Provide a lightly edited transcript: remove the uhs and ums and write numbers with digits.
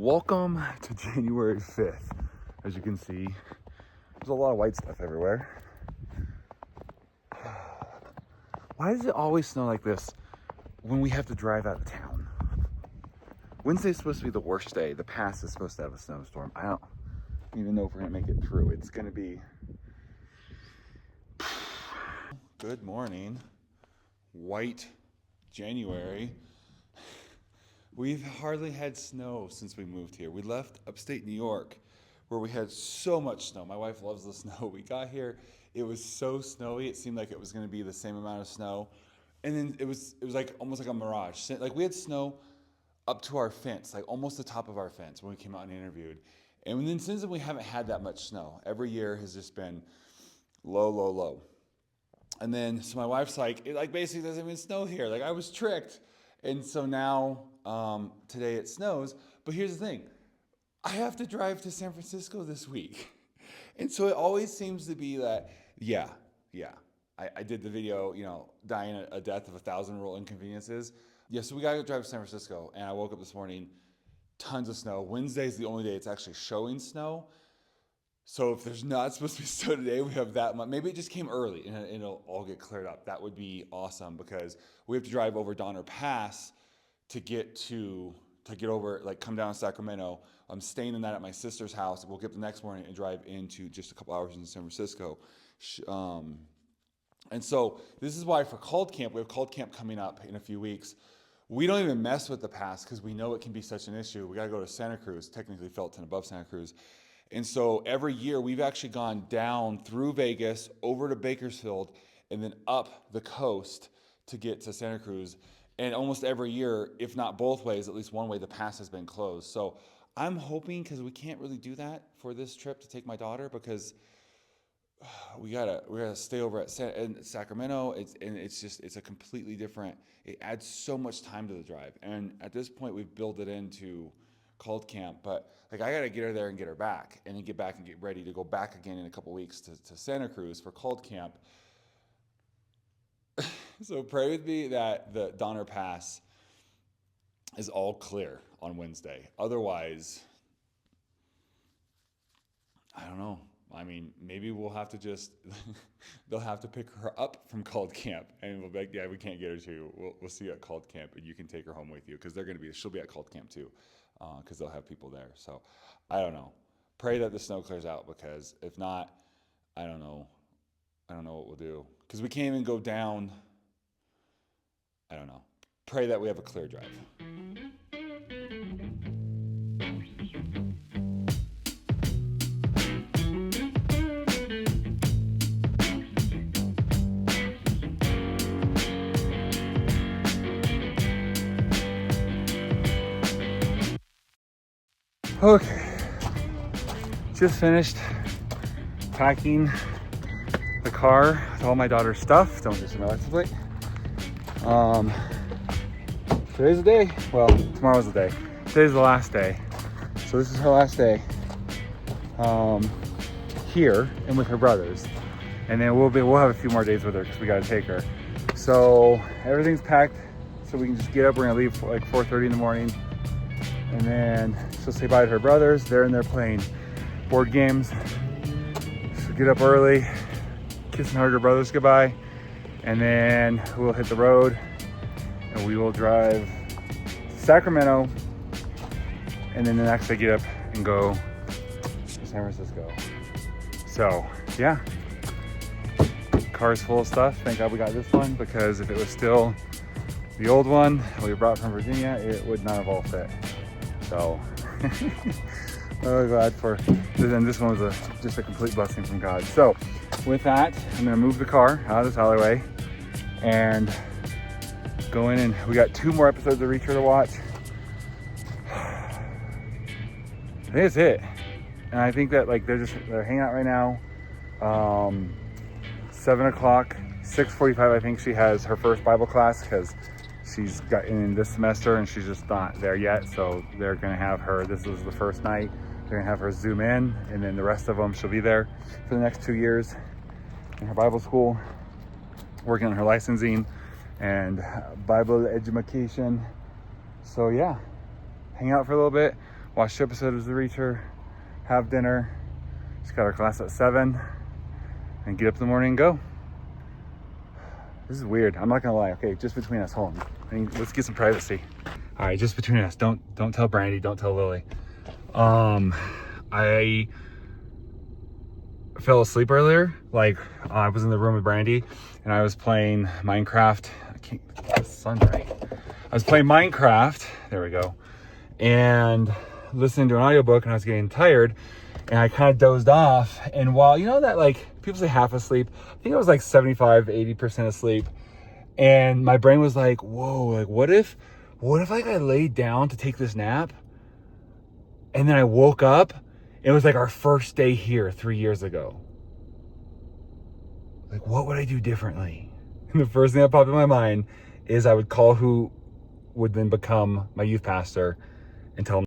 Welcome to January 5th. As you can see, there's a lot of white stuff everywhere. Why does it always snow like this when we have to drive out of town? Wednesday's supposed to be the worst day. The pass is supposed to have a snowstorm. I don't even know if we're gonna make it through. It's gonna be... Good morning. White January. We've hardly had snow since we moved here. We left upstate New York where we had so much snow. My wife loves the snow. We got here, it was so snowy. It seemed like it was gonna be the same amount of snow. And then it was like almost like a mirage. Like we had snow up to our fence, like almost the top of our fence when we came out and interviewed. And then since then we haven't had that much snow. Every year has just been low, low, low. And then, so my wife's like, it like basically doesn't even snow here. Like I was tricked. And so now, today it snows. But here's the thing. I have to drive to San Francisco this week. And so it always seems to be that, I did the video, dying a death of 1,000 rural inconveniences. Yeah, so we got to drive to San Francisco. And I woke up this morning, tons of snow. Wednesday's the only day it's actually showing snow. So if there's not supposed to be snow today, we have that much. Maybe it just came early and it'll all get cleared up. That would be awesome because we have to drive over Donner Pass to get over, like come down to Sacramento. I'm staying in that at my sister's house. We'll get up the next morning and drive into just a couple hours in San Francisco. And so this is why for Called Camp, we have Called Camp coming up in a few weeks. We don't even mess with the pass because we know it can be such an issue. We got to go to Santa Cruz, technically Felton above Santa Cruz. And so every year we've actually gone down through Vegas, over to Bakersfield, and then up the coast to get to Santa Cruz. And almost every year, if not both ways, at least one way, the pass has been closed. So I'm hoping, because we can't really do that for this trip to take my daughter, because we gotta stay over at Sacramento. It's a completely different. It adds so much time to the drive, and at this point we've built it into Called Camp, but like I gotta get her there and get her back, and then get back and get ready to go back again in a couple weeks to Santa Cruz for Called Camp. So pray with me that the Donner Pass is all clear on Wednesday. Otherwise, I don't know. I mean, maybe we'll have to just, they'll have to pick her up from Called Camp, and we'll be like, yeah, we can't get her to, we'll see you at Called Camp, and you can take her home with you, because she'll be at Called Camp too, because they'll have people there. So I don't know. Pray that the snow clears out, because if not, I don't know what we'll do, because we can't even go down. I don't know. Pray that we have a clear drive. Okay, just finished packing the car with all my daughter's stuff. Don't just my license plate. Today's the day. Well, tomorrow's the day. Today's the last day. So this is her last day here and with her brothers. And then we'll have a few more days with her because we got to take her. So everything's packed so we can just get up. We're gonna leave like 4:30 in the morning. And then she'll say bye to her brothers. They're in there playing board games. She'll get up early, kiss and hug her brothers goodbye. And then we'll hit the road and we will drive to Sacramento. And then the next day get up and go to San Francisco. So yeah, car's full of stuff. Thank God we got this one, because if it was still the old one we brought from Virginia, it would not have all fit. So really glad for this, and this one was just a complete blessing from God. So with that, I'm gonna move the car out of this alleyway and go in, and we got 2 more episodes of Reacher to watch. I think that's it. And I think that like they're hanging out right now. 7 o'clock, 6:45 I think she has her first Bible class, because she's got in this semester and she's just not there yet. So they're gonna have her, this is the first night, they're gonna have her Zoom in, and then the rest of them she'll be there for the next 2 years in her Bible school, working on her licensing and Bible education. So yeah, hang out for a little bit. watch 2 episodes of The Reacher, have dinner, just got our class at 7, and get up in the morning and go. This is weird. I'm not gonna lie. Okay, just between us, hold on. Let's get some privacy. All right, just between us. Don't tell Brandy. Don't tell Lily. I fell asleep earlier. Like I was in the room with Brandy, and I was playing Minecraft. I can't get the sun right. I was playing Minecraft. There we go. And listening to an audiobook, and I was getting tired, and I kind of dozed off. And while you know that like people say half asleep, I think I was like 75-80% asleep. And my brain was like, whoa, like what if like I laid down to take this nap and then I woke up, it was like our first day here 3 years ago. Like what would I do differently? And the first thing that popped in my mind is I would call who would then become my youth pastor and tell him